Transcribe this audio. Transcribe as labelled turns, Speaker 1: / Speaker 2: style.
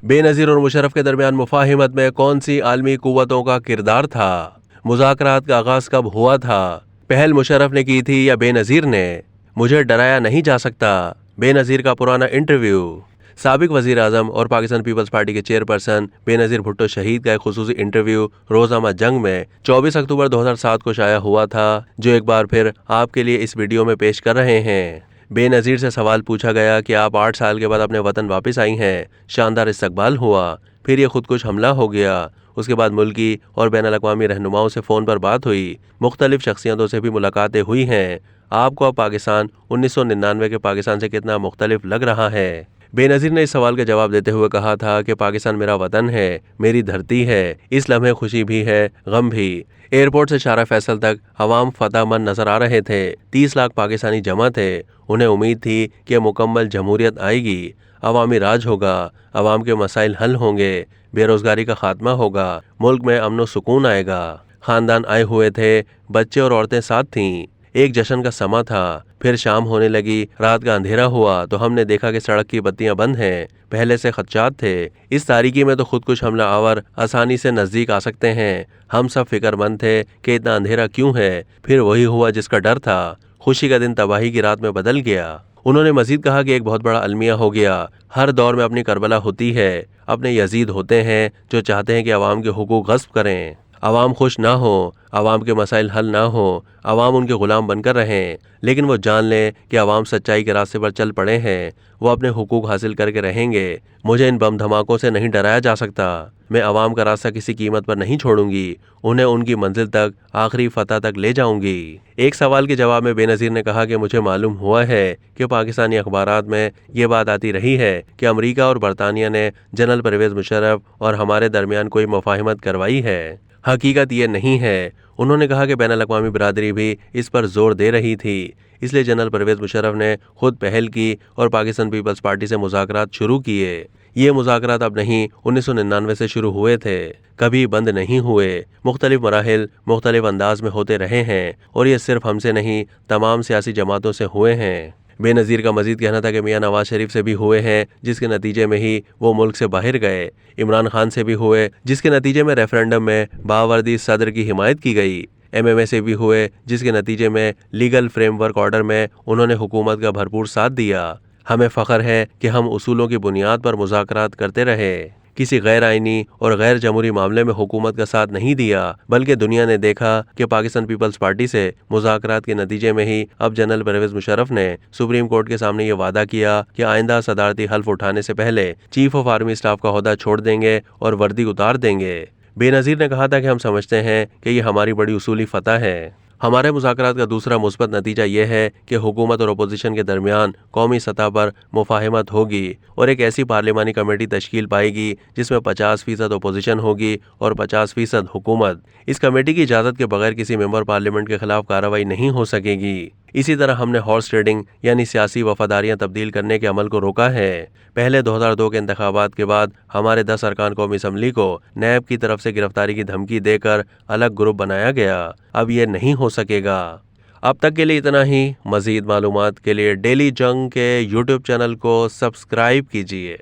Speaker 1: بے نظیر اور مشرف کے درمیان مفاہمت میں کون سی عالمی قوتوں کا کردار تھا؟ مذاکرات کا آغاز کب ہوا تھا؟ پہل مشرف نے کی تھی یا بے نظیر نے؟ مجھے ڈرایا نہیں جا سکتا، بے نظیر کا پرانا انٹرویو۔ سابق وزیر اعظم اور پاکستان پیپلز پارٹی کے چیئرپرسن بے نظیر بھٹو شہید کا ایک خصوصی انٹرویو روزنامہ جنگ میں 24 اکتوبر 2007 کو شائع ہوا تھا، جو ایک بار پھر آپ کے لیے اس ویڈیو میں پیش کر رہے ہیں۔ بے نظیر سے سوال پوچھا گیا کہ آپ 8 سال کے بعد اپنے وطن واپس آئی ہیں، شاندار استقبال ہوا، پھر یہ خودکش حملہ ہو گیا، اس کے بعد ملکی اور بین الاقوامی رہنماؤں سے فون پر بات ہوئی، مختلف شخصیتوں سے بھی ملاقاتیں ہوئی ہیں، آپ کو اب پاکستان 1999 کے پاکستان سے کتنا مختلف لگ رہا ہے؟ بے نظیر نے اس سوال کا جواب دیتے ہوئے کہا تھا کہ پاکستان میرا وطن ہے، میری دھرتی ہے، اس لمحے خوشی بھی ہے، غم بھی۔ ایئرپورٹ سے شارع فیصل تک عوام فتح مند نظر آ رہے تھے، 30 لاکھ پاکستانی جمع تھے، انہیں امید تھی کہ مکمل جمہوریت آئے گی، عوامی راج ہوگا، عوام کے مسائل حل ہوں گے، بے روزگاری کا خاتمہ ہوگا، ملک میں امن و سکون آئے گا۔ خاندان آئے ہوئے تھے، بچے اور عورتیں ساتھ تھیں، ایک جشن کا سما تھا۔ پھر شام ہونے لگی، رات کا اندھیرا ہوا تو ہم نے دیکھا کہ سڑک کی بتیاں بند ہیں، پہلے سے خدشات تھے، اس تاریکی میں تو خودکش حملہ آور آسانی سے نزدیک آ سکتے ہیں، ہم سب فکر مند تھے کہ اتنا اندھیرا کیوں ہے، پھر وہی ہوا جس کا ڈر تھا، خوشی کا دن تباہی کی رات میں بدل گیا۔ انہوں نے مزید کہا کہ ایک بہت بڑا المیہ ہو گیا، ہر دور میں اپنی کربلا ہوتی ہے، اپنے یزید ہوتے ہیں جو چاہتے ہیں کہ عوام کے حقوق غصب کریں، عوام خوش نہ ہو، عوام کے مسائل حل نہ ہو، عوام ان کے غلام بن کر رہیں، لیکن وہ جان لیں کہ عوام سچائی کے راستے پر چل پڑے ہیں، وہ اپنے حقوق حاصل کر کے رہیں گے۔ مجھے ان بم دھماکوں سے نہیں ڈرایا جا سکتا، میں عوام کا راستہ کسی قیمت پر نہیں چھوڑوں گی، انہیں ان کی منزل تک، آخری فتح تک لے جاؤں گی۔ ایک سوال کے جواب میں بے نظیر نے کہا کہ مجھے معلوم ہوا ہے کہ پاکستانی اخبارات میں یہ بات آتی رہی ہے کہ امریکہ اور برطانیہ نے جنرل پرویز مشرف اور ہمارے درمیان کوئی مفاہمت کروائی ہے، حقیقت یہ نہیں ہے۔ انہوں نے کہا کہ بین الاقوامی برادری بھی اس پر زور دے رہی تھی، اس لیے جنرل پرویز مشرف نے خود پہل کی اور پاکستان پیپلز پارٹی سے مذاکرات شروع کیے۔ یہ مذاکرات اب نہیں، 1999 سے شروع ہوئے تھے، کبھی بند نہیں ہوئے، مختلف مراحل مختلف انداز میں ہوتے رہے ہیں، اور یہ صرف ہم سے نہیں، تمام سیاسی جماعتوں سے ہوئے ہیں۔ بے نظیر کا مزید کہنا تھا کہ میاں نواز شریف سے بھی ہوئے ہیں، جس کے نتیجے میں ہی وہ ملک سے باہر گئے، عمران خان سے بھی ہوئے، جس کے نتیجے میں ریفرنڈم میں باوردی صدر کی حمایت کی گئی، ایم اے سے بھی ہوئے، جس کے نتیجے میں لیگل فریم ورک آرڈر میں انہوں نے حکومت کا بھرپور ساتھ دیا۔ ہمیں فخر ہے کہ ہم اصولوں کی بنیاد پر مذاکرات کرتے رہے، کسی غیر آئینی اور غیر جمہوری معاملے میں حکومت کا ساتھ نہیں دیا، بلکہ دنیا نے دیکھا کہ پاکستان پیپلز پارٹی سے مذاکرات کے نتیجے میں ہی اب جنرل پرویز مشرف نے سپریم کورٹ کے سامنے یہ وعدہ کیا کہ آئندہ صدارتی حلف اٹھانے سے پہلے چیف آف آرمی اسٹاف کا عہدہ چھوڑ دیں گے اور وردی اتار دیں گے۔ بے نظیر نے کہا تھا کہ ہم سمجھتے ہیں کہ یہ ہماری بڑی اصولی فتح ہے۔ ہمارے مذاکرات کا دوسرا مثبت نتیجہ یہ ہے کہ حکومت اور اپوزیشن کے درمیان قومی سطح پر مفاہمت ہوگی اور ایک ایسی پارلیمانی کمیٹی تشکیل پائے گی جس میں 50% اپوزیشن ہوگی اور 50% حکومت۔ اس کمیٹی کی اجازت کے بغیر کسی ممبر پارلیمنٹ کے خلاف کارروائی نہیں ہو سکے گی۔ اسی طرح ہم نے ہارس ٹریڈنگ یعنی سیاسی وفاداریاں تبدیل کرنے کے عمل کو روکا ہے۔ پہلے 2002 کے انتخابات کے بعد ہمارے 10 ارکان قومی اسمبلی کو نیب کی طرف سے گرفتاری کی دھمکی دے کر الگ گروپ بنایا گیا، اب یہ نہیں ہو سکے گا۔ اب تک کے لیے اتنا ہی، مزید معلومات کے لیے ڈیلی جنگ کے یوٹیوب چینل کو سبسکرائب کیجیے۔